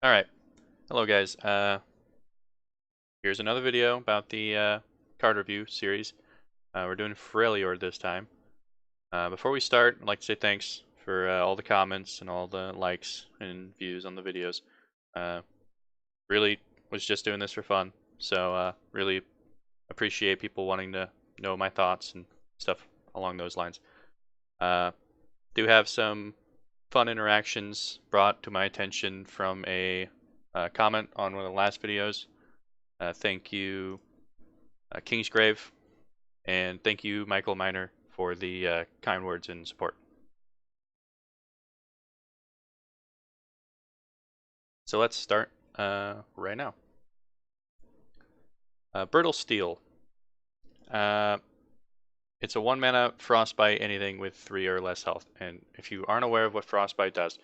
Alright, hello guys. Here's another video about the card review series. We're doing Freljord this time. Before we start, I'd like to say thanks for all the comments and all the likes and views on the videos. Really was just doing this for fun, so really appreciate people wanting to know my thoughts and stuff along those lines. Do have some fun interactions brought to my attention from a comment on one of the last videos. Thank you, Kingsgrave, and thank you, Michael Miner, for the kind words and support. So let's start right now. Brittle Steel. It's a 1-mana Frostbite anything with 3 or less health. And if you aren't aware of what Frostbite does,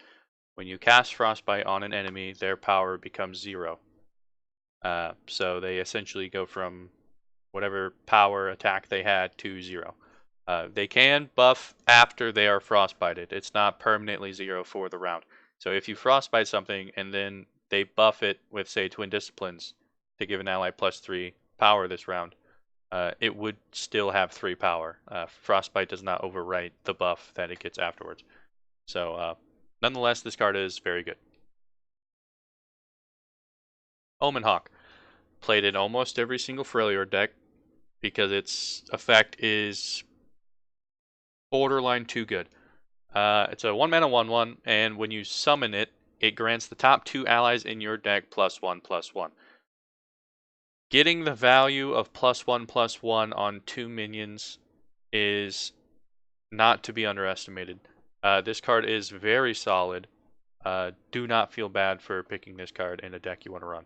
when you cast Frostbite on an enemy, their power becomes 0. So they essentially go from whatever power attack they had to 0. They can buff after they are frostbited. It's not permanently 0 for the round. So if you frostbite something and then they buff it with, say, Twin Disciplines to give an ally +3 power this round, it would still have 3 power. Frostbite does not overwrite the buff that it gets afterwards. So nonetheless, this card is very good. Omen Hawk. Played in almost every single Freljord deck because its effect is borderline too good. It's a 1-mana 1/1, and when you summon it, it grants the top 2 allies in your deck +1/+1. Getting the value of +1/+1 on 2 minions is not to be underestimated. This card is very solid. Do not feel bad for picking this card in a deck you want to run.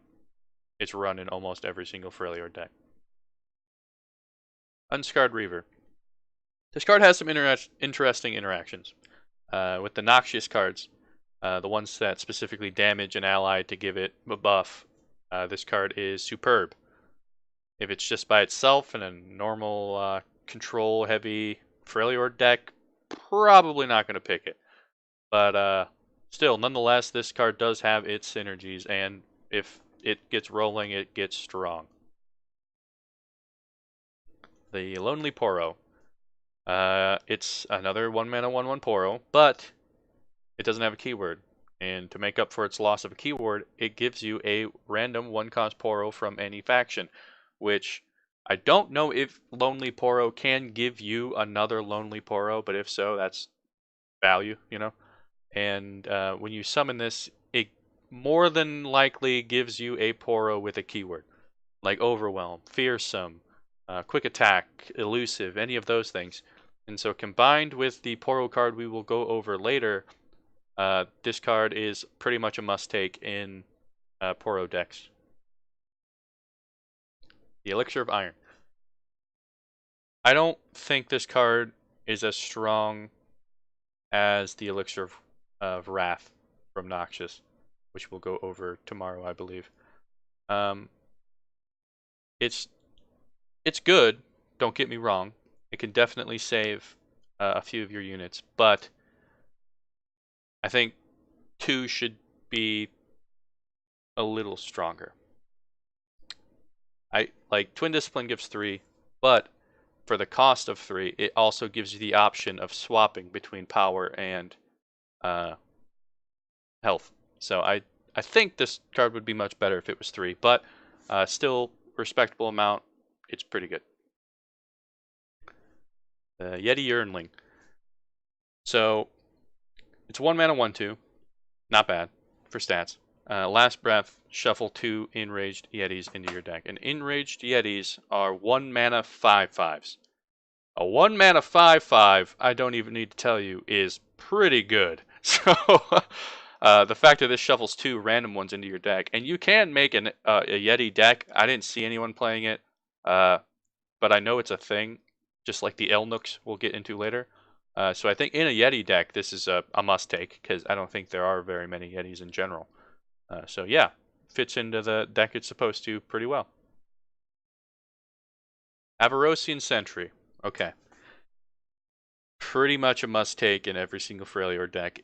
It's run in almost every single Freljord deck. Unscarred Reaver. This card has some interesting interactions. With the Noxious cards, the ones that specifically damage an ally to give it a buff, this card is superb. If it's just by itself in a normal control-heavy Freljord deck, probably not going to pick it. But still, nonetheless, this card does have its synergies, and if it gets rolling, it gets strong. The Lonely Poro. It's another 1-mana 1/1 Poro, but it doesn't have a keyword. And to make up for its loss of a keyword, it gives you a random 1-cost Poro from any faction, which I don't know if Lonely Poro can give you another Lonely Poro, but if so, that's value, you know? And when you summon this, it more than likely gives you a Poro with a keyword, like Overwhelm, Fearsome, Quick Attack, Elusive, any of those things. And so combined with the Poro card we will go over later, this card is pretty much a must-take in Poro decks. The Elixir of Iron. I don't think this card is as strong as the Elixir of Wrath from Noxious, which we'll go over tomorrow, I believe. It's good, don't get me wrong. It can definitely save a few of your units, but I think 2 should be a little stronger. Like Twin Discipline gives 3, but for the cost of 3, it also gives you the option of swapping between power and health. So I think this card would be much better if it was 3, but still respectable amount. It's pretty good. The Yeti Yearnling. So it's 1-mana 1/2, not bad for stats. Last breath, shuffle 2 Enraged Yetis into your deck. And Enraged Yetis are 1-mana 5/5s. A 1-mana 5/5, I don't even need to tell you, is pretty good. So the fact that this shuffles 2 random ones into your deck, and you can make a Yeti deck. I didn't see anyone playing it, but I know it's a thing, just like the Elnooks we'll get into later. So I think in a Yeti deck, this is a must-take, because I don't think there are very many Yetis in general. So yeah, fits into the deck it's supposed to pretty well. Avarosian Sentry. Okay. Pretty much a must-take in every single Freljord deck.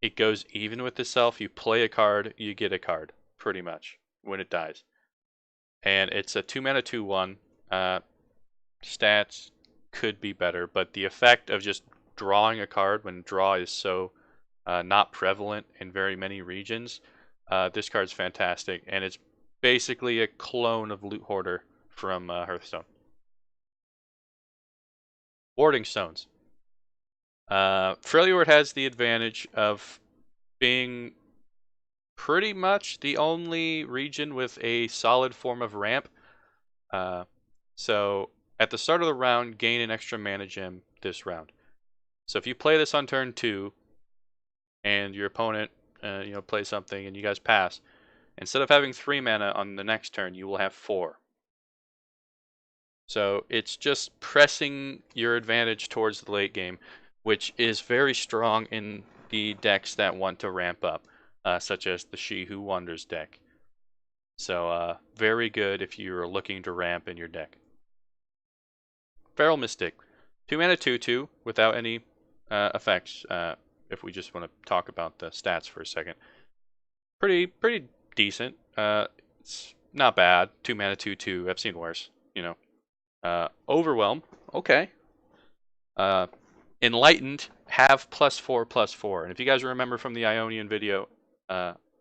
it goes even with itself. You play a card, you get a card, pretty much, when it dies. And it's a 2 mana 2/1. Stats could be better, but the effect of just drawing a card when draw is so not prevalent in very many regions, this card's fantastic, and it's basically a clone of Loot Hoarder from Hearthstone. Warding Stones. Freljord has the advantage of being pretty much the only region with a solid form of ramp. So at the start of the round, gain an extra mana gem this round. So if you play this on turn 2, and your opponent, plays something, and you guys pass, instead of having 3 mana on the next turn, you will have 4. So it's just pressing your advantage towards the late game, which is very strong in the decks that want to ramp up, such as the She Who Wanders deck. So very good if you're looking to ramp in your deck. Feral Mystic. 2 mana 2/2 without any effects, if we just want to talk about the stats for a second. Pretty decent. It's not bad. 2 mana 2/2. I've seen worse, Overwhelm, okay. Enlightened, have +4/+4. And if you guys remember from the Ionian video,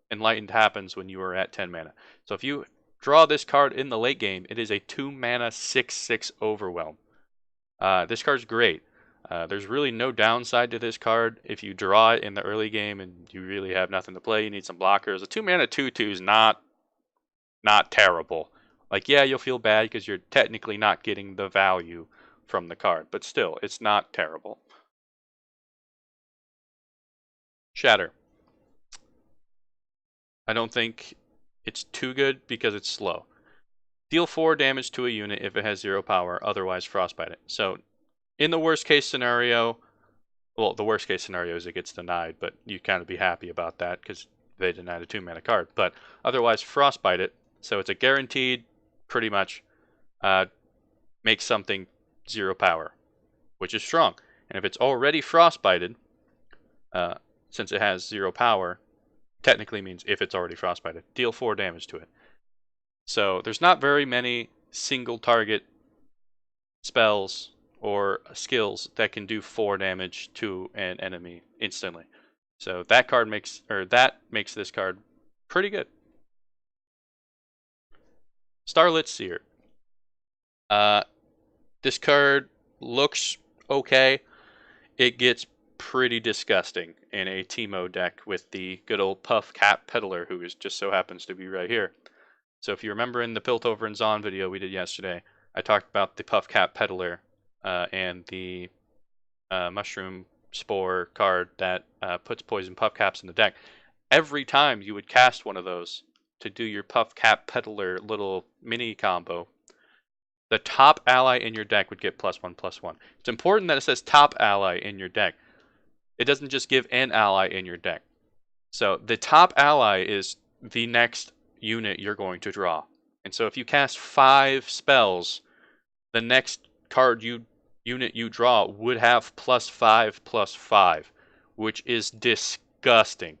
Enlightened happens when you are at 10 mana. So if you draw this card in the late game, it is a 2 mana 6/6 Overwhelm. This card's great. There's really no downside to this card. If you draw it in the early game and you really have nothing to play, you need some blockers. A 2 mana 2/2 is not terrible. Like, yeah, you'll feel bad because you're technically not getting the value from the card, but still, it's not terrible. Shatter. I don't think it's too good because it's slow. Deal 4 damage to a unit if it has 0 power, otherwise frostbite it. So, in the worst case scenario, well, the worst case scenario is it gets denied, but you kind of be happy about that because they denied a 2 mana card. But otherwise, frostbite it. So it's a guaranteed, pretty much, make something 0 power, which is strong. And if it's already frostbited, since it has 0 power, technically means if it's already frostbited, deal 4 damage to it. So there's not very many single target spells or skills that can do 4 damage to an enemy instantly. So that makes this card pretty good. Starlit Seer. This card looks okay. It gets pretty disgusting in a Teemo deck with the good old Puff Cat Peddler, who just so happens to be right here. So if you remember in the Piltover and Zon video we did yesterday, I talked about the Puff Cat Peddler and the Mushroom Spore card that puts poison Puff Caps in the deck. Every time you would cast one of those to do your Puff Cat Peddler little mini combo, the top ally in your deck would get +1/+1. It's important that it says top ally in your deck. It doesn't just give an ally in your deck. So the top ally is the next unit you're going to draw. And so if you cast 5 spells, the next unit you draw would have +5/+5, which is disgusting.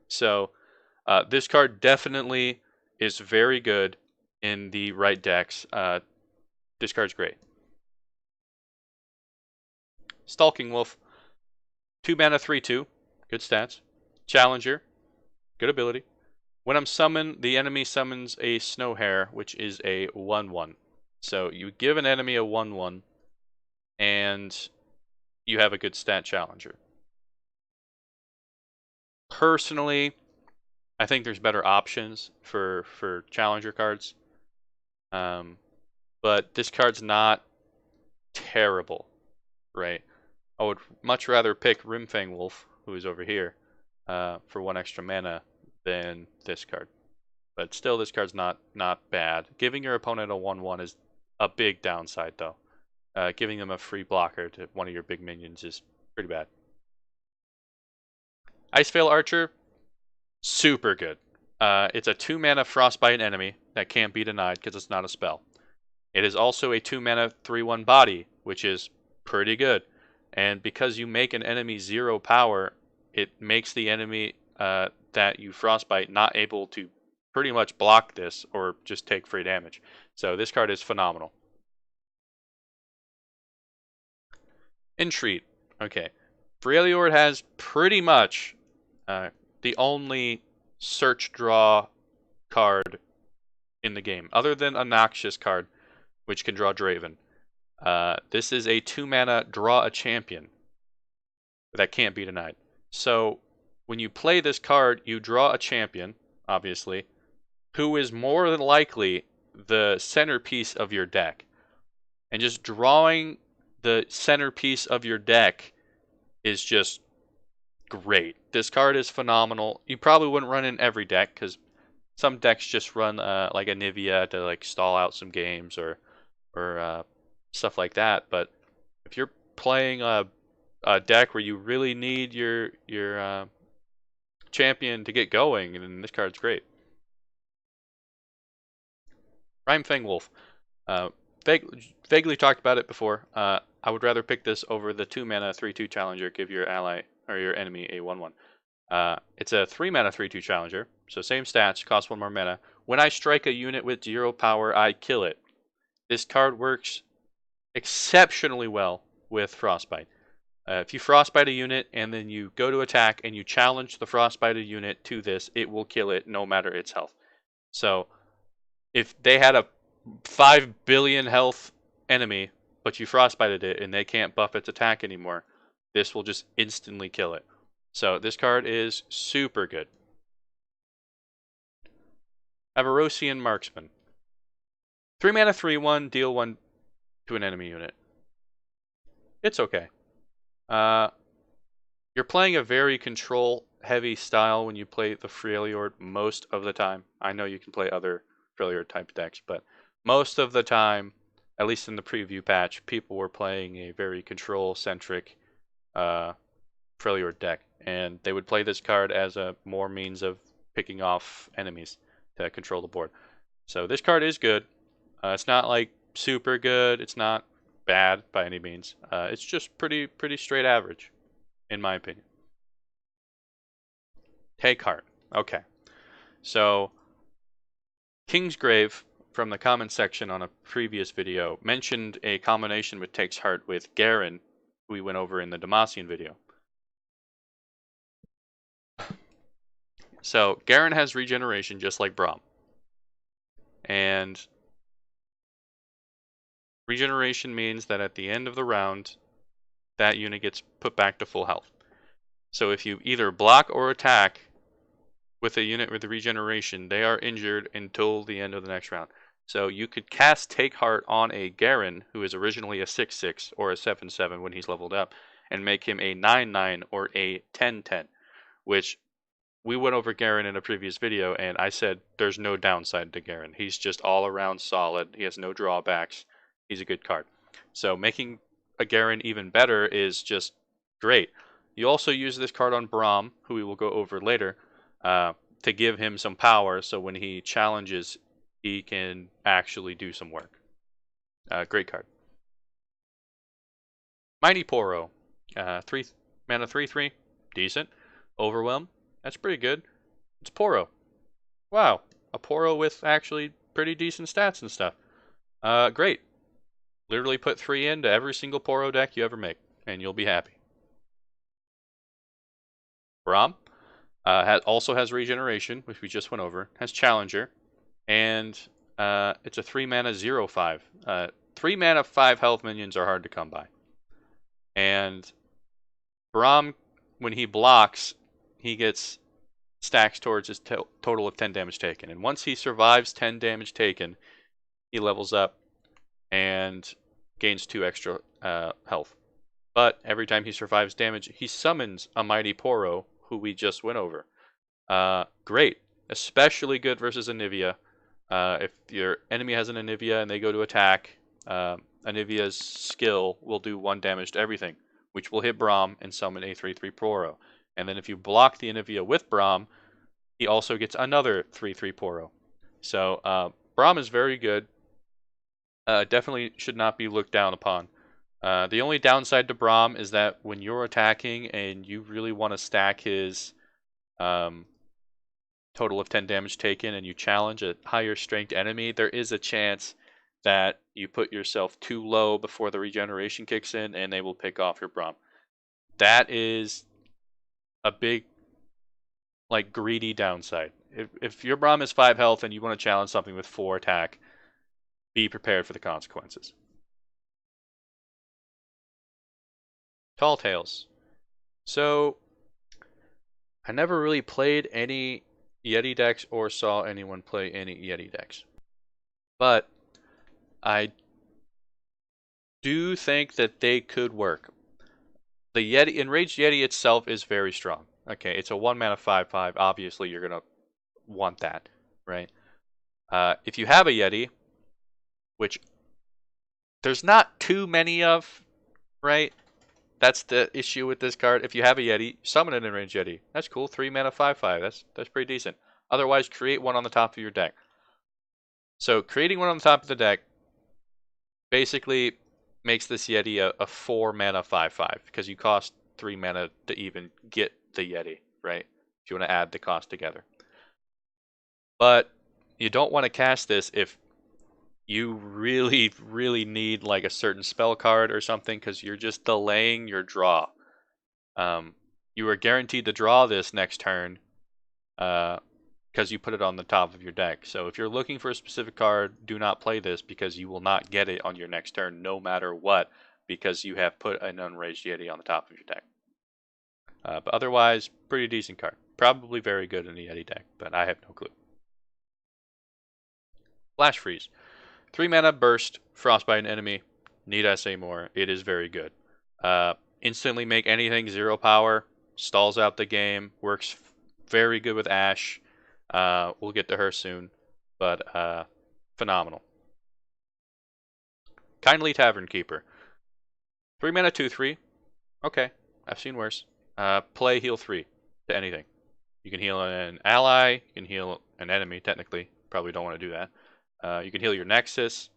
So this card definitely is very good in the right decks. This card's great. Stalking Wolf. 2 mana 3/2. Good stats. Challenger. Good ability. When I'm summoned, the enemy summons a Snow Hare, which is a 1/1. So you give an enemy a 1/1, and you have a good stat Challenger. Personally, I think there's better options for Challenger cards. But this card's not terrible, right? I would much rather pick Rimfang Wolf, who is over here, for 1 extra mana than this card. But still, this card's not bad. Giving your opponent a 1/1 is a big downside, though. Giving them a free blocker to one of your big minions is pretty bad. Iceveil Archer, super good. It's a 2 mana Frostbite enemy that can't be denied because it's not a spell. It is also a 2 mana 3/1 body, which is pretty good. And because you make an enemy 0 power it makes the enemy that you frostbite not able to pretty much block this or just take free damage. So this card is phenomenal. Entreat. Okay. Freljord has pretty much the only search draw card in the game, other than a Noxious card, which can draw Draven. This is a 2-mana draw a champion that can't be denied. So when you play this card, you draw a champion, obviously, who is more than likely the centerpiece of your deck. And just drawing the centerpiece of your deck is just great. This card is phenomenal. You probably wouldn't run in every deck because some decks just run like a Nivea to like stall out some games or stuff like that. But if you're playing a deck where you really need your champion to get going, then this card's great. Rhymefang Wolf. Vaguely talked about it before. I would rather pick this over the 2-mana 3/2 challenger. Give your ally or your enemy a 1/1. It's a 3-mana 3/2 challenger, so same stats, costs 1 more mana. When I strike a unit with 0 power, I kill it. This card works exceptionally well with Frostbite. If you Frostbite a unit and then you go to attack and you challenge the Frostbite unit to this, it will kill it no matter its health. So if they had a 5 billion health enemy, but you Frostbited it and they can't buff its attack anymore, this will just instantly kill it. So this card is super good. Avarosian Marksman. 3-mana 3/1, deal 1 to an enemy unit. It's okay. You're playing a very control-heavy style when you play the Freljord most of the time. I know you can play other Freljord-type decks, but most of the time, at least in the preview patch, people were playing a very control-centric Freljord deck, and they would play this card as a more means of picking off enemies to control the board. So this card is good. It's not like super good. It's not bad by any means. It's just pretty straight average, in my opinion. Take Heart. Okay. So Kingsgrave from the comment section on a previous video mentioned a combination with Takes Heart with Garen, who we went over in the Demacian video. So Garen has regeneration just like Braum. And regeneration means that at the end of the round, that unit gets put back to full health. So if you either block or attack with a unit with regeneration, they are injured until the end of the next round. So you could cast Take Heart on a Garen, who is originally a 6/6 or a 7/7 when he's leveled up, and make him a 9/9 or a 10/10, which we went over Garen in a previous video, and I said there's no downside to Garen. He's just all around solid. He has no drawbacks. He's a good card. So making a Garen even better is just great. You also use this card on Braum, who we will go over later, to give him some power, so when he challenges, he can actually do some work. Great card. Mighty Poro. 3-mana 3/3. Decent. Overwhelm. That's pretty good. It's Poro. Wow. A Poro with actually pretty decent stats and stuff. Great. Literally put 3 into every single Poro deck you ever make, and you'll be happy. Braum also has regeneration, which we just went over. Has Challenger, and it's a 3-mana 0/5. 3-mana 5 health minions are hard to come by. And Braum, when he blocks, he gets stacks towards his total of 10 damage taken. And once he survives 10 damage taken, he levels up and gains 2 extra health. But every time he survives damage, he summons a Mighty Poro, who we just went over. Great. Especially good versus Anivia. If your enemy has an Anivia and they go to attack, Anivia's skill will do 1 damage to everything, which will hit Braum and summon a 3/3 Poro. And then if you block the Anivia with Braum, he also gets another 3/3 Poro. So Braum is very good. Definitely should not be looked down upon. The only downside to Braum is that when you're attacking and you really want to stack his um, total of 10 damage taken and you challenge a higher strength enemy, there is a chance that you put yourself too low before the regeneration kicks in and they will pick off your Braum. That is a big, like, greedy downside. If your Braum is 5 health and you want to challenge something with 4 attack, be prepared for the consequences. Tall Tales. So, I never really played any Yeti decks or saw anyone play any Yeti decks. But I do think that they could work. The Yeti, Enraged Yeti itself is very strong. Okay, it's a 1 mana 5/5. Obviously, you're going to want that, right? If you have a Yeti, which there's not too many of, right? That's the issue with this card. If you have a Yeti, summon an Enraged Yeti. That's cool. 3 mana 5/5. That's pretty decent. Otherwise, create one on the top of your deck. So creating one on the top of the deck basically makes this Yeti a 4 mana 5/5 because you cost 3 mana to even get the Yeti, right? If you want to add the cost together. But you don't want to cast this if you really, really need like a certain spell card or something because you're just delaying your draw. You are guaranteed to draw this next turn because you put it on the top of your deck. So if you're looking for a specific card, do not play this because you will not get it on your next turn no matter what because you have put an Unraged Yeti on the top of your deck. But otherwise, pretty decent card. Probably very good in the Yeti deck, but I have no clue. Flash Freeze. 3 mana burst, frostbite an enemy. Need I say more? It is very good. Instantly make anything 0 power, stalls out the game, works very good with Ash. We'll get to her soon, but phenomenal. Kindly Tavern Keeper. 3 mana 2/3. Okay, I've seen worse. Play heal 3 to anything. You can heal an ally, you can heal an enemy, technically. Probably don't want to do that. You can heal your Nexus.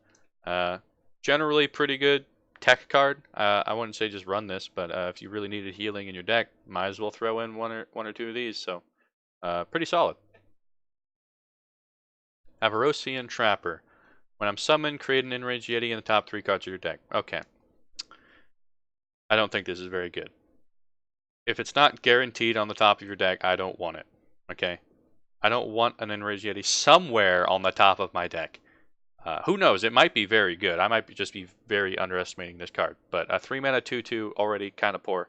Generally pretty good tech card. I wouldn't say just run this, but if you really needed healing in your deck, might as well throw in one or two of these. So pretty solid. Avarosian Trapper. When I'm summoned, create an Enraged Yeti in the top 3 cards of your deck. Okay. I don't think this is very good. If it's not guaranteed on the top of your deck, I don't want it. Okay? I don't want an Enraged Yeti somewhere on the top of my deck. Who knows? It might be very good. I might just be very underestimating this card. But a 3 mana 2/2 already kind of poor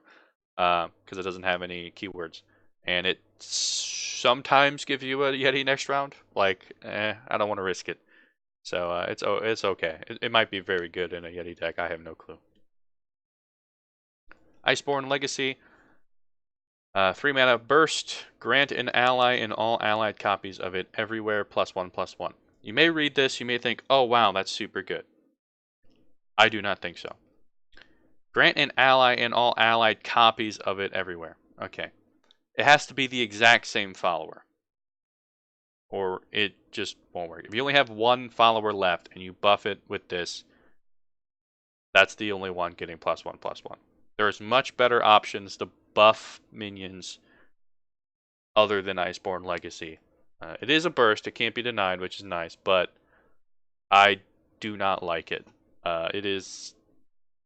because it doesn't have any keywords. And it sometimes gives you a Yeti next round. Like, I don't want to risk it. So it's okay. It might be very good in a Yeti deck. I have no clue. Iceborne Legacy. 3 mana burst. Grant an ally and all allied copies of it everywhere +1/+1. You may read this, you may think, oh wow, that's super good. I do not think so. Grant an ally and all allied copies of it everywhere. Okay. It has to be the exact same follower. Or it just won't work. If you only have one follower left and you buff it with this, that's the only one getting +1/+1. There's much better options to buff minions other than Iceborne Legacy. It is a burst, it can't be denied, which is nice, but I do not like it. It is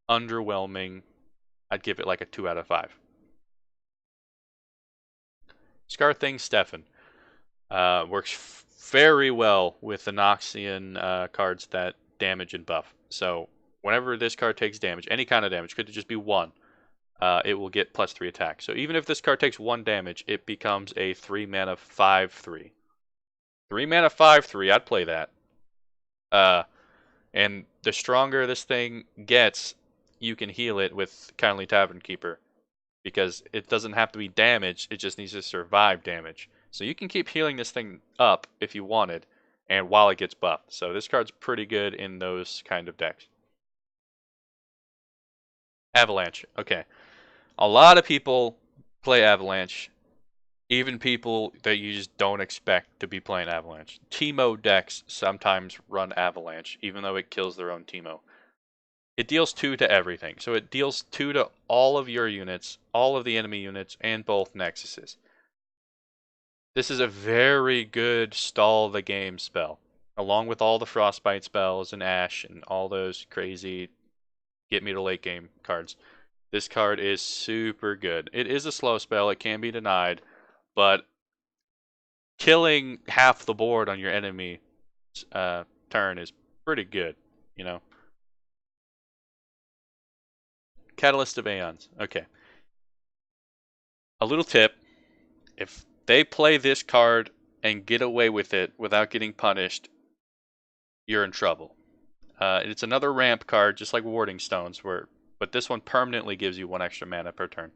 underwhelming. I'd give it like a 2 out of 5. Scarthing Stefan. Works very well with the Noxian cards that damage and buff. So whenever this card takes damage, any kind of damage, could just be 1, it will get +3 attack. So even if this card takes 1 damage, it becomes a 3 mana 5/3. 3 mana 5/3, I'd play that. And the stronger this thing gets, you can heal it with Kindly Tavern Keeper. Because it doesn't have to be damaged, it just needs to survive damage. So you can keep healing this thing up if you wanted, and while it gets buffed. So this card's pretty good in those kind of decks. Avalanche. Okay. A lot of people play Avalanche. Even people that you just don't expect to be playing Avalanche. Teemo decks sometimes run Avalanche, even though it kills their own Teemo. It deals 2 to everything. So it deals 2 to all of your units, all of the enemy units, and both Nexuses. This is a very good stall the game spell, along with all the Frostbite spells and Ash and all those crazy get me to late game cards. This card is super good. It is a slow spell, it can be denied, but killing half the board on your enemy turn is pretty good, you know. Catalyst of Aeons. Okay. A little tip, if they play this card and get away with it without getting punished, you're in trouble. It's another ramp card, just like Warding Stones, but this one permanently gives you 1 extra mana per turn,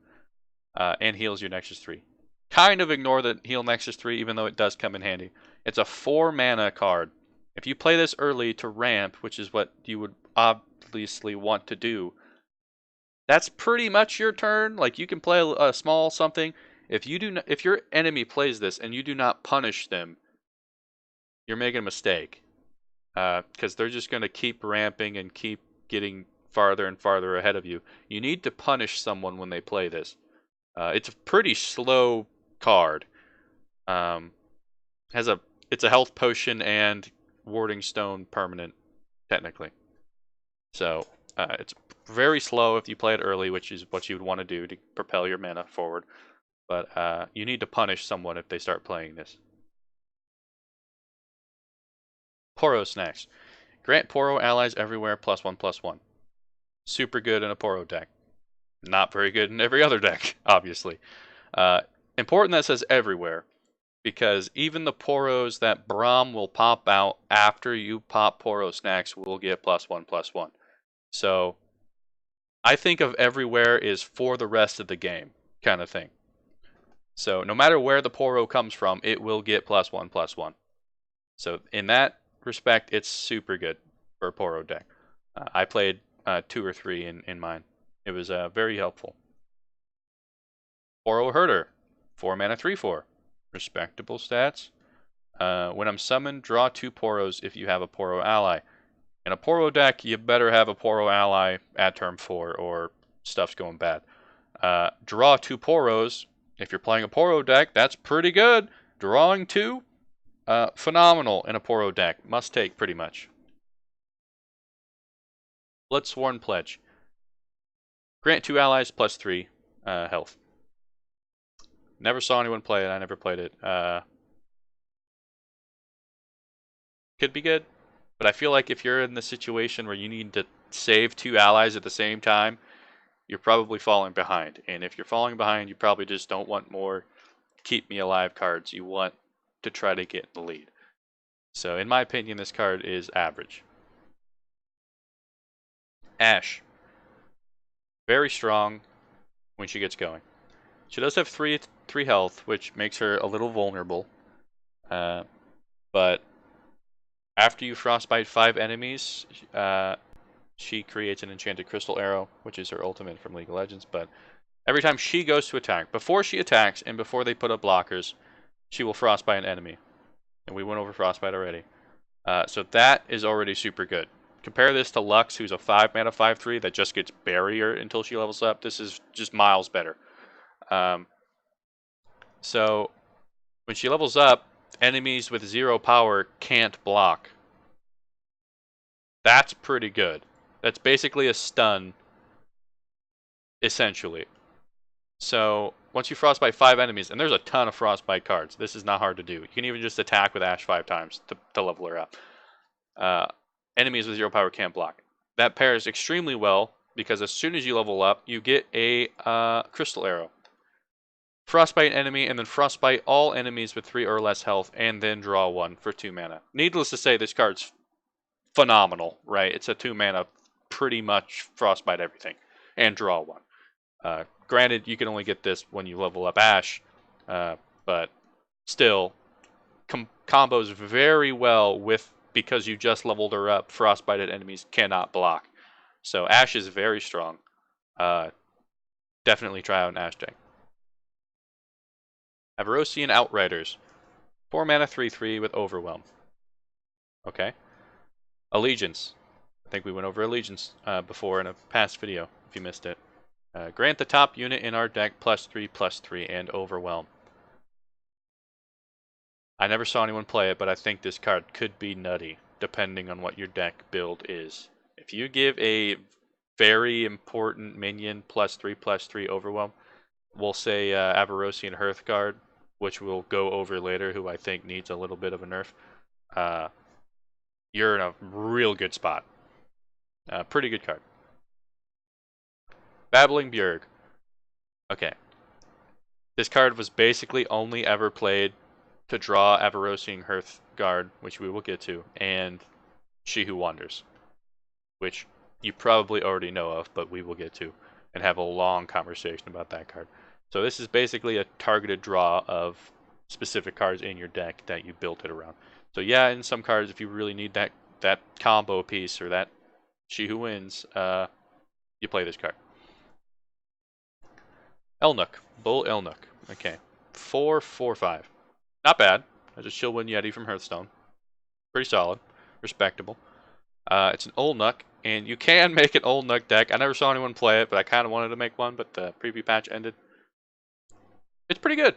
and heals your Nexus 3. Kind of ignore the heal Nexus 3, even though it does come in handy. It's a 4 mana card. If you play this early to ramp, which is what you would obviously want to do, that's pretty much your turn. Like, you can play a small something. If your enemy plays this and you do not punish them, you're making a mistake. Because they're just going to keep ramping and keep getting farther and farther ahead of you. You need to punish someone when they play this. It's a pretty slow card. It's a health potion and warding stone permanent, technically. So it's very slow if you play it early, which is what you would want to do to propel your mana forward. But you need to punish someone if they start playing this. Poro Snacks. Grant Poro allies everywhere +1/+1. Super good in a Poro deck. Not very good in every other deck, obviously. Important that it says everywhere, because even the Poros that Braum will pop out after you pop Poro Snacks will get +1/+1. So I think of everywhere is for the rest of the game kind of thing. So no matter where the Poro comes from, it will get +1/+1. So in that respect, it's super good for a Poro deck. I played 2 or 3 in mine. It was very helpful. Poro Herder, 4 mana 3/4. Respectable stats. When I'm summoned, draw 2 Poros if you have a Poro ally. In a Poro deck, you better have a Poro ally at turn 4 or stuff's going bad. Draw 2 Poros. If you're playing a Poro deck, that's pretty good. Drawing 2, phenomenal in a Poro deck. Must take, pretty much. Bloodsworn Pledge. Grant 2 allies +3 health. Never saw anyone play it. I never played it. Could be good, but I feel like if you're in the situation where you need to save 2 allies at the same time, you're probably falling behind. And if you're falling behind, you probably just don't want more keep me alive cards. You want to try to get in the lead. So in my opinion, this card is average. Ash. Very strong when she gets going. She does have 3 health, which makes her a little vulnerable. But after you frostbite 5 enemies, she creates an enchanted crystal arrow, which is her ultimate from League of Legends. But every time she goes to attack, before she attacks and before they put up blockers, she will frostbite an enemy. And we went over frostbite already. So that is already super good. Compare this to Lux, who's a 5 mana 5/3 that just gets barrier until she levels up. This is just miles better. So when she levels up, enemies with 0 power can't block. That's pretty good. That's basically a stun, essentially. So once you frostbite 5 enemies, and there's a ton of frostbite cards, this is not hard to do. You can even just attack with Ash 5 times to level her up. Enemies with 0 power can't block. That pairs extremely well, because as soon as you level up, you get a crystal arrow. Frostbite enemy, and then frostbite all enemies with 3 or less health, and then draw 1 for 2 mana. Needless to say, this card's phenomenal, right? It's a 2 mana, pretty much frostbite everything, and draw 1. Granted, you can only get this when you level up Ash, but still, combos very well with, because you just leveled her up, frostbited enemies cannot block. So Ash is very strong. Definitely try out an Ash deck. Avarosian Outriders. 4 mana 3/3 with Overwhelm. Okay. Allegiance. think we went over Allegiance before in a past video, if you missed it. Grant the top unit in our deck +3/+3 and Overwhelm. I never saw anyone play it, but I think this card could be nutty, depending on what your deck build is. If you give a very important minion +3/+3 Overwhelm, we'll say Avarosian Hearthguard, which we'll go over later, who I think needs a little bit of a nerf, you're in a real good spot. Pretty good card. Babbling Bjerg. Okay. This card was basically only ever played to draw Avarosian Hearthguard, which we will get to, and She Who Wanders, which you probably already know of, but we will get to, and have a long conversation about that card. So this is basically a targeted draw of specific cards in your deck that you built it around. So yeah, in some cards, if you really need that combo piece or that She Who Wins, you play this card. Elnuk, Bull Elnuk. Okay, 4/4/5. Not bad. That's a Chillwind Yeti from Hearthstone. Pretty solid, respectable. It's an Olnuk, and you can make an Olnuk deck. I never saw anyone play it, but I kind of wanted to make one, but the preview patch ended. It's pretty good.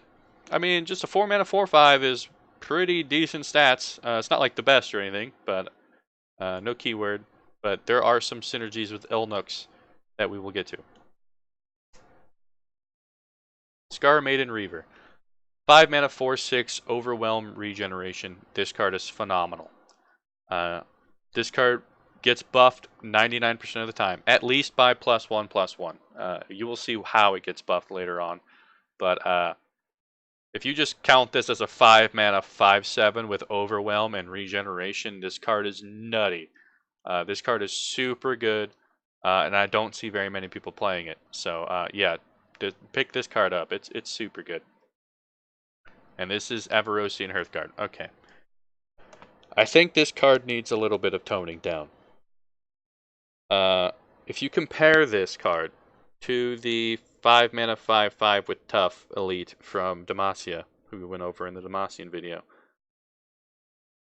I mean, just a 4 mana 4/5 is pretty decent stats. It's not like the best or anything, but no keyword. But there are some synergies with Elnuks that we will get to. Scar Maiden Reaver. 5 mana 4/6 Overwhelm Regeneration. This card is phenomenal. This card gets buffed 99% of the time, at least by +1/+1. You will see how it gets buffed later on. But if you just count this as a 5 mana 5/7 with Overwhelm and Regeneration, this card is nutty. This card is super good, and I don't see very many people playing it. So yeah, pick this card up. It's super good. And this is Avarosian Hearthguard. Okay. I think this card needs a little bit of toning down. If you compare this card to the 5 mana 5/5 with Tough Elite from Demacia, who we went over in the Demacian video,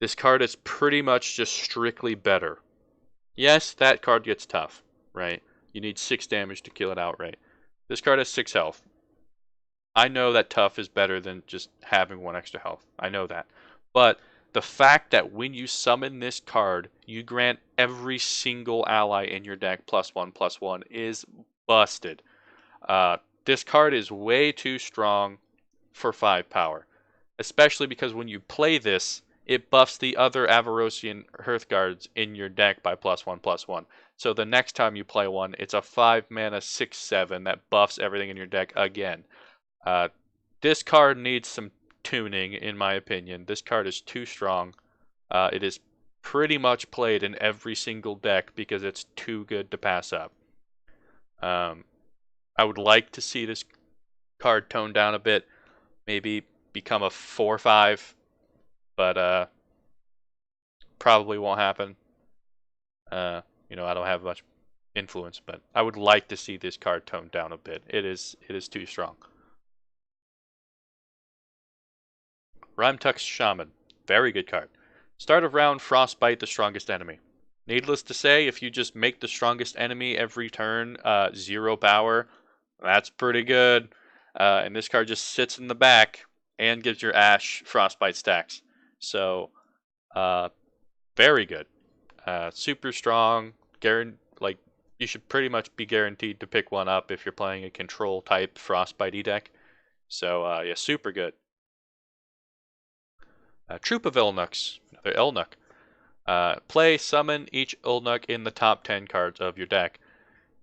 this card is pretty much just strictly better. Yes, that card gets tough, right? You need 6 damage to kill it outright. This card has 6 health. I know that Tough is better than just having 1 extra health. I know that. But the fact that when you summon this card, you grant every single ally in your deck +1/+1 is busted. This card is way too strong for 5 power. Especially because when you play this, it buffs the other Avarosian Hearthguards in your deck by +1/+1. So the next time you play one, it's a 5 mana 6/7 that buffs everything in your deck again. This card needs some tuning, in my opinion. This card is too strong. It is pretty much played in every single deck because it's too good to pass up. I would like to see this card toned down a bit, maybe become a 4/5, but probably won't happen. You know, I don't have much influence, but I would like to see this card toned down a bit. It is too strong. Rhymetuck's Shaman. Very good card. Start of round, Frostbite, the strongest enemy. Needless to say, if you just make the strongest enemy every turn 0 power, that's pretty good. And this card just sits in the back and gives your Ash Frostbite stacks. So, very good. Super strong. Like, you should pretty much be guaranteed to pick one up if you're playing a control type Frostbite deck. So, yeah, super good. Troop of Elnuks, another Elnuk. Play, summon each Elnuk in the top 10 cards of your deck.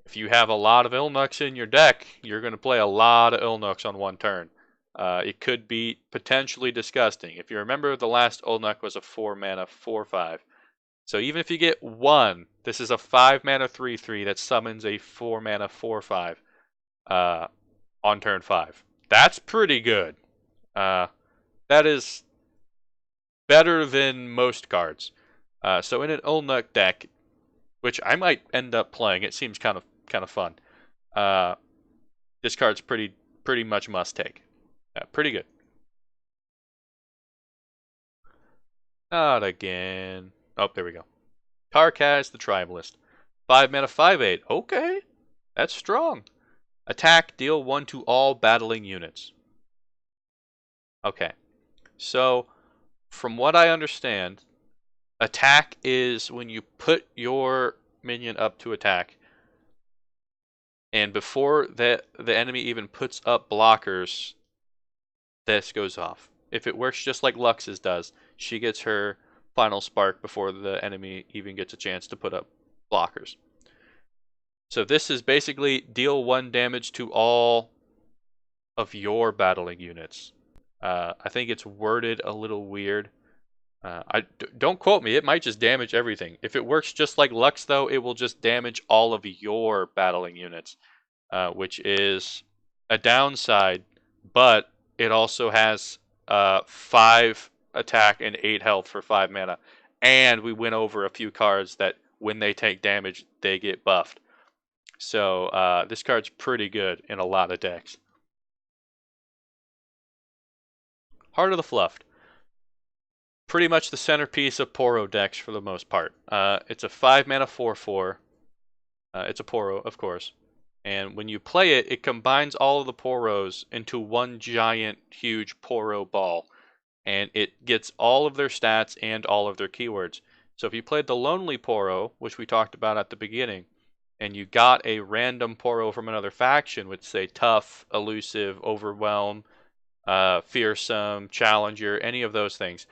If you have a lot of Elnuks in your deck, you're going to play a lot of Elnuks on one turn. It could be potentially disgusting. If you remember, the last Elnuk was a 4 mana 4/5. So even if you get one, this is a 5 mana 3/3 that summons a 4 mana 4/5 on turn 5. That's pretty good. That is better than most cards. So in an Ulnuk deck, which I might end up playing, it seems kind of fun. This card's pretty much must take. Pretty good. Not again. Oh, there we go. Karkaz the Tribalist. 5 mana, 5/8. Okay, that's strong. Attack, deal 1 to all battling units. Okay, so from what I understand, attack is when you put your minion up to attack, and before the enemy even puts up blockers, this goes off. If it works just like Lux's does, she gets her final spark before the enemy even gets a chance to put up blockers. So this is basically deal 1 damage to all of your battling units. I think it's worded a little weird. Don't quote me. It might just damage everything. If it works just like Lux, though, it will just damage all of your battling units, which is a downside. But it also has 5 attack and 8 health for 5 mana, and we went over a few cards that when they take damage, they get buffed. So this card's pretty good in a lot of decks. Heart of the Fluffed. Pretty much the centerpiece of Poro decks for the most part. It's a 5 mana 4/4. It's a Poro, of course. And when you play it, it combines all of the Poros into one giant, huge Poro ball. And it gets all of their stats and all of their keywords. So if you played the Lonely Poro, which we talked about at the beginning, and you got a random Poro from another faction with, say, Tough, Elusive, Overwhelm, Fearsome, Challenger, any of those things,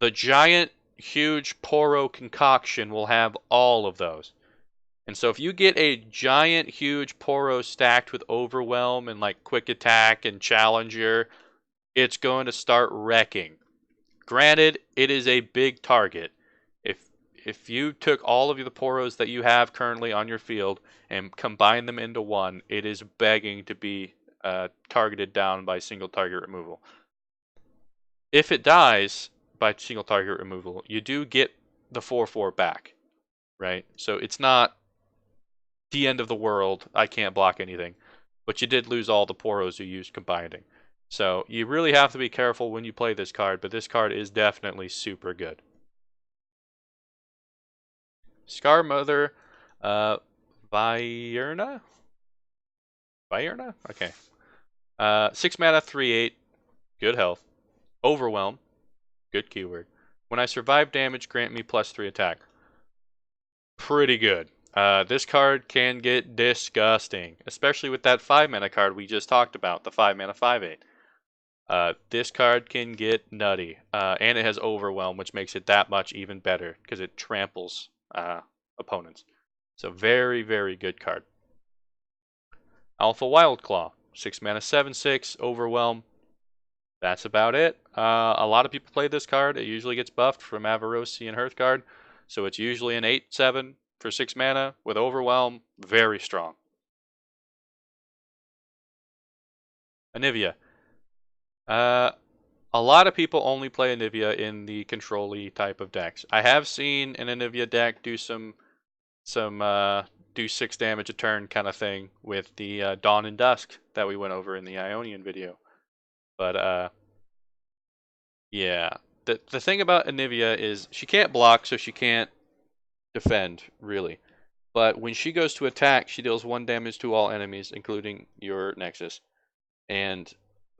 the giant, huge Poro concoction will have all of those. And so if you get a giant, huge Poro stacked with Overwhelm and like Quick Attack and Challenger, it's going to start wrecking. Granted, it is a big target. If you took all of the Poros that you have currently on your field and combined them into one, it is begging to be targeted down by single target removal. If it dies by single target removal, you do get the 4/4 back, right? So it's not the end of the world. I can't block anything, but you did lose all the Poros you used combining. So you really have to be careful when you play this card, but this card is definitely super good. Scar Mother, Vierna? Vierna? Okay. 6 mana, 3/8, good health. Overwhelm, good keyword. When I survive damage, grant me +3 attack. Pretty good. This card can get disgusting, especially with that 5 mana card we just talked about, the 5 mana 5/8. This card can get nutty, and it has Overwhelm, which makes it that much even better because it tramples opponents. So very, very good card. Alpha Wildclaw, 6 mana 7/6, Overwhelm. That's about it. A lot of people play this card. It usually gets buffed from Avarosi and Hearthguard, so it's usually an 8/7 for 6 mana with Overwhelm. Very strong. Anivia. A lot of people only play Anivia in the control-y type of decks. I have seen an Anivia deck do some do 6 damage a turn kind of thing with the Dawn and Dusk that we went over in the Ionian video. But yeah, the thing about Anivia is she can't block, so she can't defend really. But when she goes to attack, she deals 1 damage to all enemies, including your Nexus. And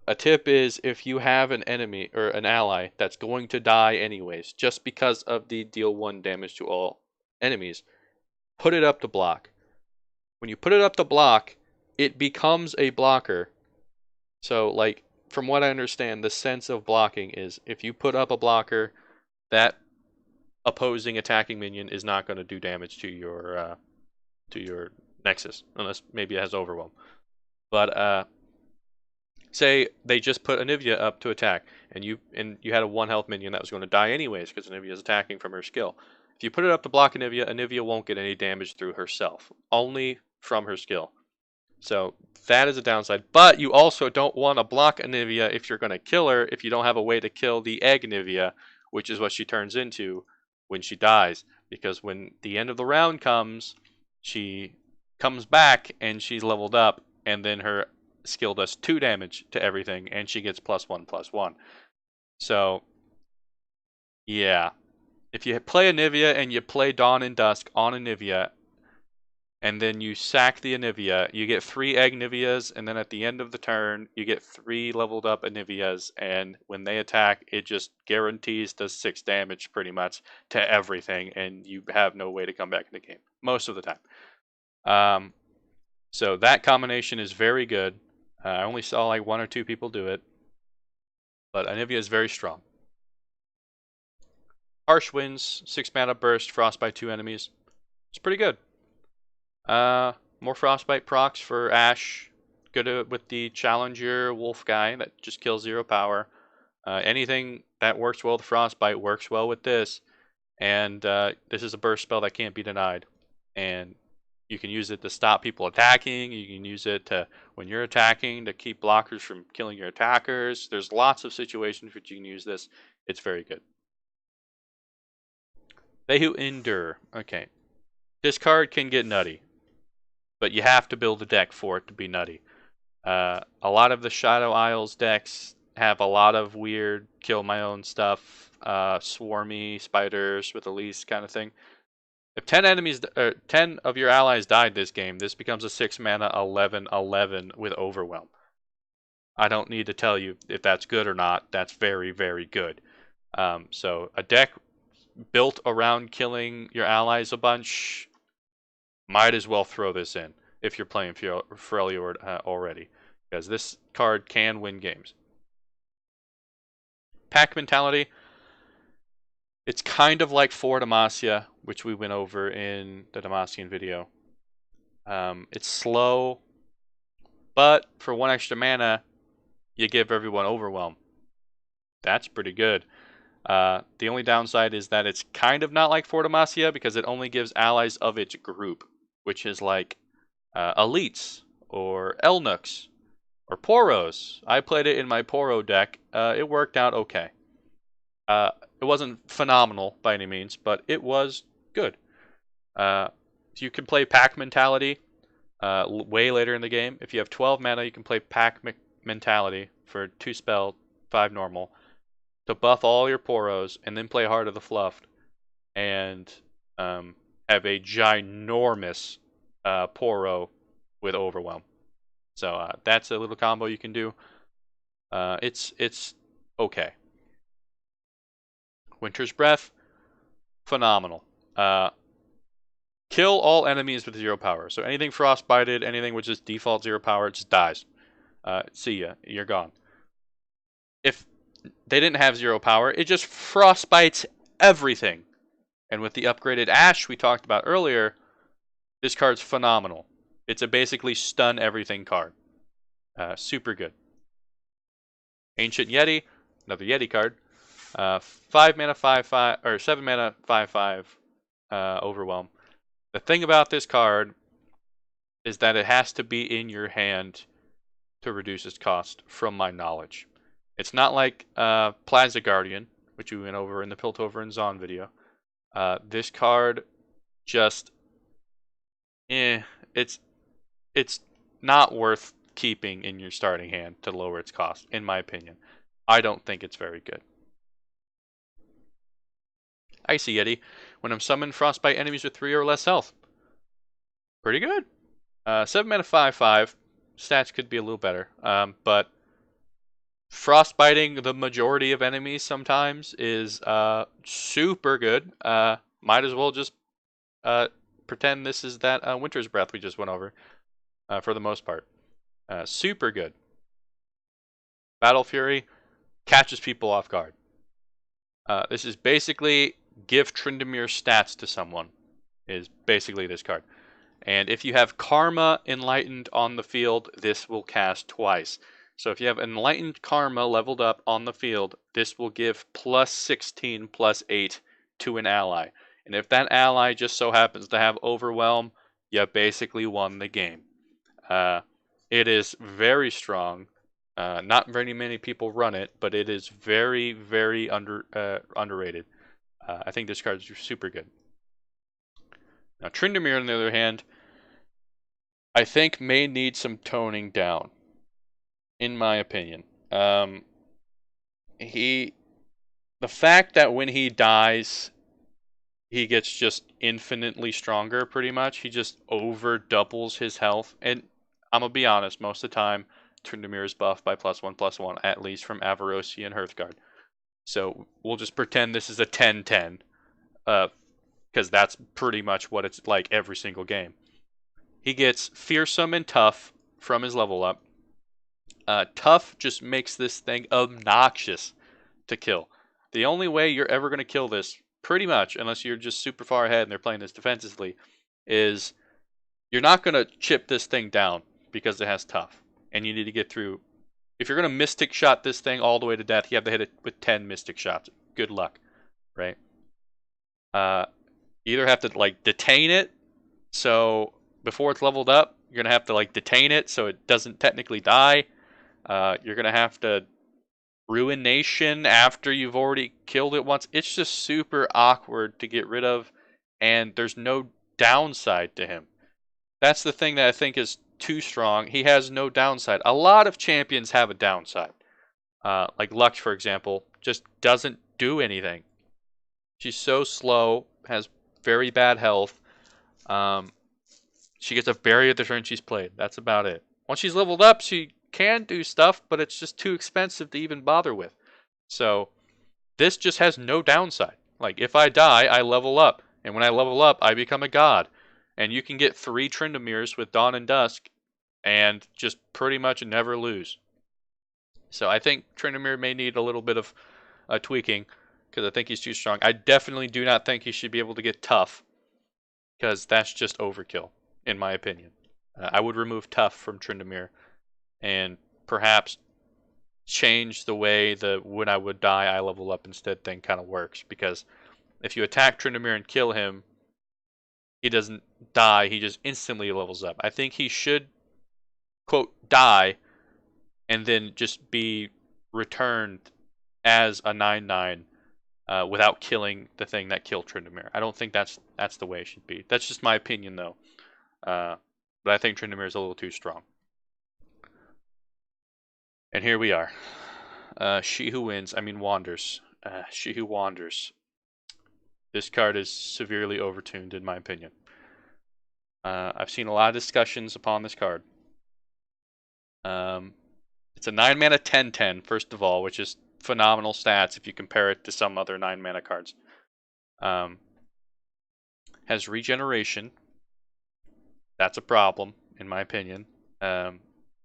a tip is if you have an enemy or an ally that's going to die anyways, just because of the deal 1 damage to all enemies, put it up to block. When you put it up to block, it becomes a blocker. So, like, from what I understand, the sense of blocking is if you put up a blocker, that opposing attacking minion is not going to do damage to your Nexus, unless maybe it has Overwhelm. But say they just put Anivia up to attack, and you had a 1 health minion that was going to die anyways because Anivia is attacking from her skill. If you put it up to block Anivia, Anivia won't get any damage through herself, only from her skill. So that is a downside. But you also don't want to block Anivia if you're going to kill her if you don't have a way to kill the egg Anivia, which is what she turns into when she dies. Because when the end of the round comes, she comes back and she's leveled up, and then her skill does 2 damage to everything, and she gets +1/+1. So, yeah. If you play Anivia and you play Dawn and Dusk on Anivia, and then you sack the Anivia, you get 3 Agnivias, and then at the end of the turn, you get 3 leveled up Anivias, and when they attack, it just guarantees does 6 damage pretty much to everything, and you have no way to come back in the game, most of the time. So that combination is very good. I only saw like 1 or 2 people do it, but Anivia is very strong. Harsh Winds, 6 mana burst, Frostbite 2 enemies. It's pretty good. More Frostbite procs for Ash. Good with the Challenger Wolf guy that just kills 0 power. Anything that works well with Frostbite works well with this. And this is a burst spell that can't be denied. And you can use it to stop people attacking. You can use it to, when you're attacking, to keep blockers from killing your attackers. There's lots of situations which you can use this. It's very good. They who endure. Okay. This card can get nutty, but you have to build a deck for it to be nutty. A lot of the Shadow Isles decks have a lot of weird kill my own stuff, swarmy spiders with Elise kind of thing. If 10 of your allies died this game, this becomes a 6 mana 11/11 with Overwhelm. I don't need to tell you if that's good or not. That's very, very good. So a deck built around killing your allies a bunch, might as well throw this in if you're playing Freljord already, because this card can win games. Pack Mentality. It's kind of like 4 Demacia, which we went over in the Demacian video. It's slow, but for 1 extra mana, you give everyone Overwhelm. That's pretty good. The only downside is that it's kind of not like 4 Demacia because it only gives allies of its group, which is like Elites or Elnuks or Poros. I played it in my Poro deck. It worked out okay. It wasn't phenomenal by any means, but it was good. You can play Pack Mentality way later in the game. If you have 12 mana, you can play Pack Mentality for 2 spell, 5 normal, to buff all your Poros, and then play Heart of the Fluff, and have a ginormous Poro with Overwhelm. So that's a little combo you can do. It's okay. Winter's Breath, phenomenal. Kill all enemies with 0 power. So anything frostbited, anything with just default 0 power, it just dies. See ya, you're gone. If they didn't have 0 power, it just frostbites everything. And with the upgraded Ash we talked about earlier, this card's phenomenal. It's a basically stun everything card. Super good. Ancient Yeti, another Yeti card. 5 mana 5/5 or 7 mana 5/5 Overwhelm. The thing about this card is that it has to be in your hand to reduce its cost, from my knowledge. It's not like Plaza Guardian, which we went over in the Piltover and Zon video. This card just, it's not worth keeping in your starting hand to lower its cost, in my opinion. I don't think it's very good. Icy Yeti. When I'm summoned, frostbite enemies with 3 or less health. Pretty good. 7 mana 5/5. Stats could be a little better. But frostbiting the majority of enemies sometimes is super good. Might as well just pretend this is that Winter's Breath we just went over for the most part. Super good. Battle Fury catches people off guard. This is basically give Tryndamere stats to someone, is basically this card. And if you have Karma Enlightened on the field, this will cast twice. So if you have Enlightened Karma leveled up on the field, this will give +16 +8 to an ally. And if that ally just so happens to have Overwhelm, you basically won the game. It is very strong. Not very many people run it, but it is very, very underrated. I think this card is super good. Now, Tryndamere, on the other hand, I think may need some toning down, in my opinion. The fact that when he dies, he gets just infinitely stronger pretty much. He just over doubles his health. And I'm gonna be honest, most of the time Tryndamere is buffed by +1/+1, at least from Avarosi and Hearthguard. So we'll just pretend this is a 10-10. Because that's pretty much what it's like every single game. He gets fearsome and tough from his level up. Tough just makes this thing obnoxious to kill. The only way you're ever going to kill this, pretty much, unless you're just super far ahead and they're playing this defensively, is you're not going to chip this thing down because it has tough. And you need to get through. If you're going to mystic shot this thing all the way to death, you have to hit it with 10 mystic shots. Good luck, right? You either have to like detain it, so before it's leveled up, you're gonna have to like detain it so it doesn't technically die. You're gonna have to ruination after you've already killed it once. It's just super awkward to get rid of, and there's no downside to him. That's the thing that I think is too strong. He has no downside. A lot of champions have a downside. Like Lux, for example, just doesn't do anything. She's so slow, has very bad health. Um, she gets a berry at the turn she's played. That's about it. Once she's leveled up, she can do stuff, but it's just too expensive to even bother with. So this just has no downside. Like if I die, I level up, and when I level up, I become a god. And you can get 3 Tryndameres with Dawn and Dusk, and just pretty much never lose. So I think Tryndamere may need a little bit of tweaking because I think he's too strong. I definitely do not think he should be able to get tough because that's just overkill, in my opinion. I would remove tough from Tryndamere and perhaps change the way the when I would die, I level up instead thing kind of works. Because if you attack Tryndamere and kill him, he doesn't die, he just instantly levels up. I think he should, quote, die and then just be returned as a 9/9 without killing the thing that killed Tryndamere. I don't think that's the way it should be. That's just my opinion, though. But I think Tryndamere is a little too strong. And here we are. She Who Wins, I mean Wanders. She Who Wanders. This card is severely overtuned, in my opinion. I've seen a lot of discussions upon this card. It's a 9-mana 10/10, first of all, which is phenomenal stats if you compare it to some other 9-mana cards. Has regeneration. That's a problem, in my opinion.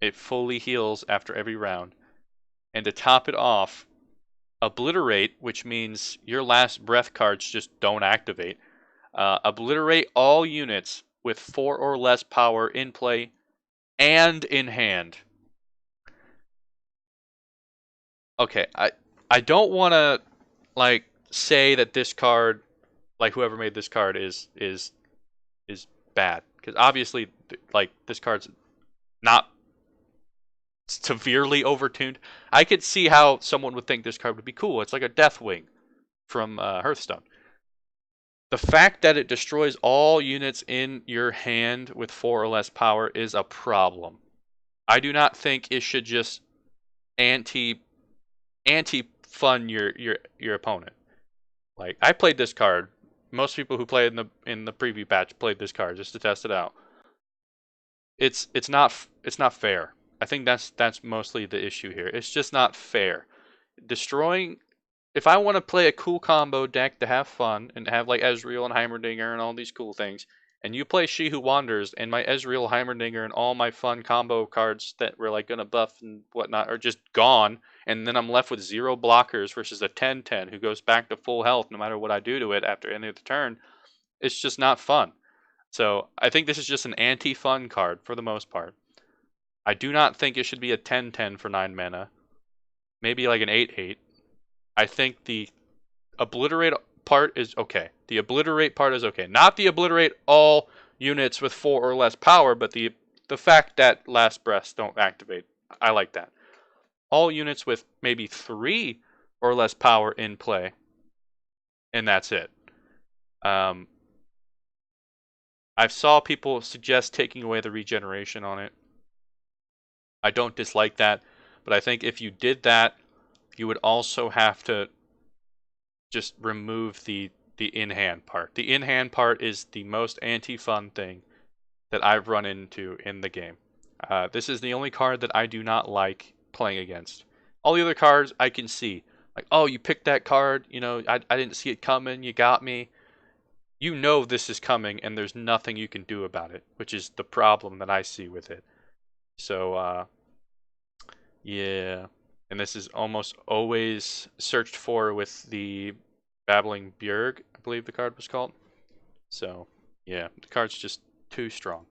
It fully heals after every round. And to top it off, Obliterate, which means your last breath cards just don't activate. Obliterate all units with 4 or less power in play and in hand. Okay, I don't want to like say that this card, like whoever made this card is bad, because obviously like this card's not severely overtuned. I could see how someone would think this card would be cool. It's like a Deathwing from Hearthstone. The fact that it destroys all units in your hand with 4 or less power is a problem. I do not think it should just anti fun your opponent. Like I played this card. Most people who played in the preview batch played this card just to test it out. It's not fair. I think that's mostly the issue here. It's just not fair. Destroying. If I want to play a cool combo deck to have fun and have like Ezreal and Heimerdinger and all these cool things, and you play She Who Wanders and my Ezreal, Heimerdinger, and all my fun combo cards that were like gonna buff and whatnot are just gone, and then I'm left with 0 blockers versus a 10/10 who goes back to full health no matter what I do to it after any of the turn, it's just not fun. So I think this is just an anti-fun card for the most part. I do not think it should be a 10/10 for 9 mana. Maybe like an 8/8. I think the obliterate part is okay. The obliterate part is okay. Not the obliterate all units with 4 or less power, but the fact that last breaths don't activate. I like that. All units with maybe 3 or less power in play, and that's it. I've saw people suggest taking away the regeneration on it. I don't dislike that, but I think if you did that, you would also have to just remove the the in-hand part. The in-hand part is the most anti-fun thing that I've run into in the game. This is the only card that I do not like playing against. All the other cards I can see. Like, oh, you picked that card, you know, I didn't see it coming, you got me. You know this is coming, and there's nothing you can do about it, which is the problem that I see with it. So, yeah. And this is almost always searched for with the Babbling Bjerg, I believe the card was called. So, yeah, the card's just too strong.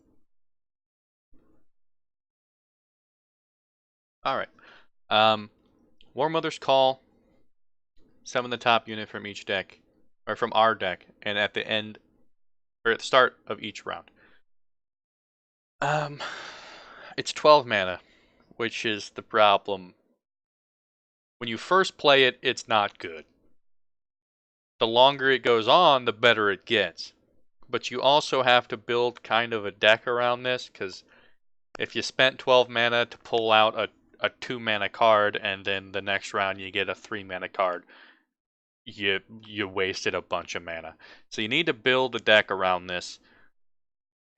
Alright. War Mother's Call, summon the top unit from each deck, or from our deck, and at the end, or at the start of each round. It's 12 mana, which is the problem. When you first play it, it's not good. The longer it goes on, the better it gets. But you also have to build kind of a deck around this, because if you spent 12 mana to pull out a 2 mana card, and then the next round you get a 3 mana card, you wasted a bunch of mana. So you need to build a deck around this,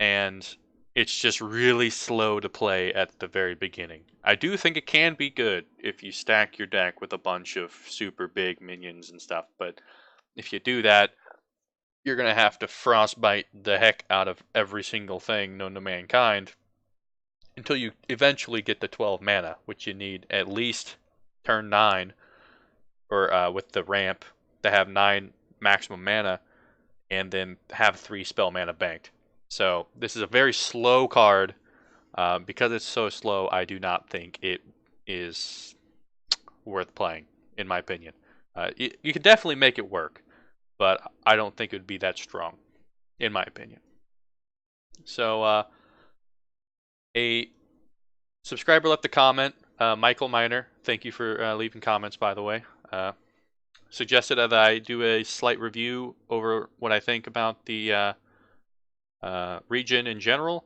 and it's just really slow to play at the very beginning. I do think it can be good if you stack your deck with a bunch of super big minions and stuff, but if you do that, you're going to have to frostbite the heck out of every single thing known to mankind until you eventually get the 12 mana, which you need at least turn 9, or with the ramp, to have 9 maximum mana, and then have 3 spell mana banked. So this is a very slow card. Because it's so slow, I do not think it is worth playing, in my opinion. You can definitely make it work, but I don't think it would be that strong, in my opinion. So a subscriber left a comment. Michael Miner, thank you for leaving comments, by the way. Suggested that I do a slight review over what I think about the region in general.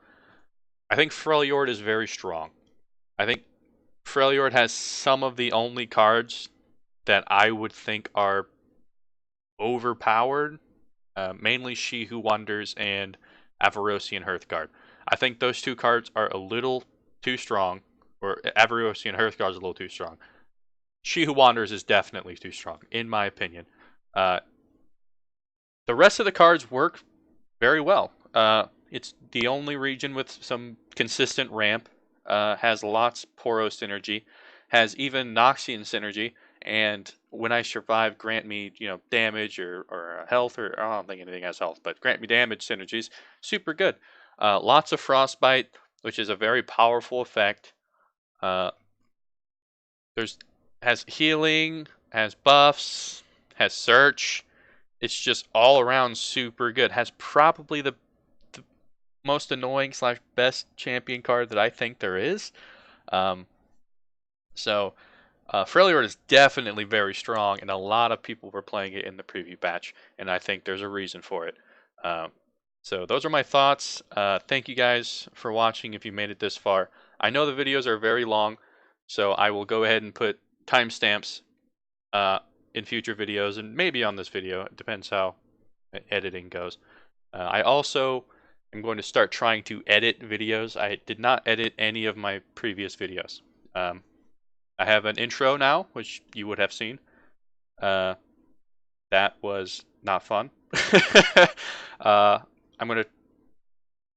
I think Freljord is very strong. I think Freljord has some of the only cards that I would think are overpowered, mainly She Who Wanders and Avarosian Hearthguard. I think those two cards are a little too strong, or Avarosian Hearthguard is a little too strong. She Who Wanders is definitely too strong, in my opinion. The rest of the cards work very well. It's the only region with some consistent ramp, has lots Poro synergy, has even Noxian synergy, and when I survive, grant me, damage or health, or I don't think anything has health, but grant me damage synergies, super good. Lots of Frostbite, which is a very powerful effect. Has healing, has buffs, has search. It's just all around super good. Has probably the most annoying / best champion card that I think there is. So Freljord is definitely very strong, and a lot of people were playing it in the preview patch, and I think there's a reason for it. So those are my thoughts. Thank you guys for watching if you made it this far. I know the videos are very long, so I will go ahead and put timestamps in future videos, and maybe on this video. It depends how editing goes. I also am going to start trying to edit videos. I did not edit any of my previous videos. I have an intro now, which you would have seen. That was not fun. I'm going to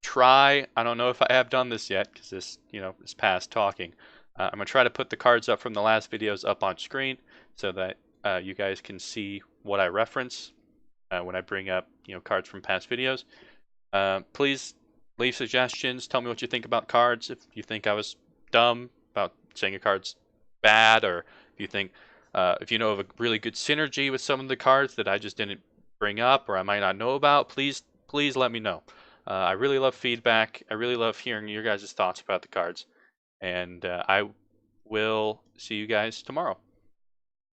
try, I don't know if I have done this yet, because this, is past talking. I'm going to try to put the cards up from the last videos up on screen so that you guys can see what I reference when I bring up, cards from past videos. Please leave suggestions. Tell me what you think about cards. If you think I was dumb about saying a card's bad, or if you think, if you know of a really good synergy with some of the cards that I just didn't bring up or I might not know about, please let me know. I really love feedback. I really love hearing your guys' thoughts about the cards. And I will see you guys tomorrow.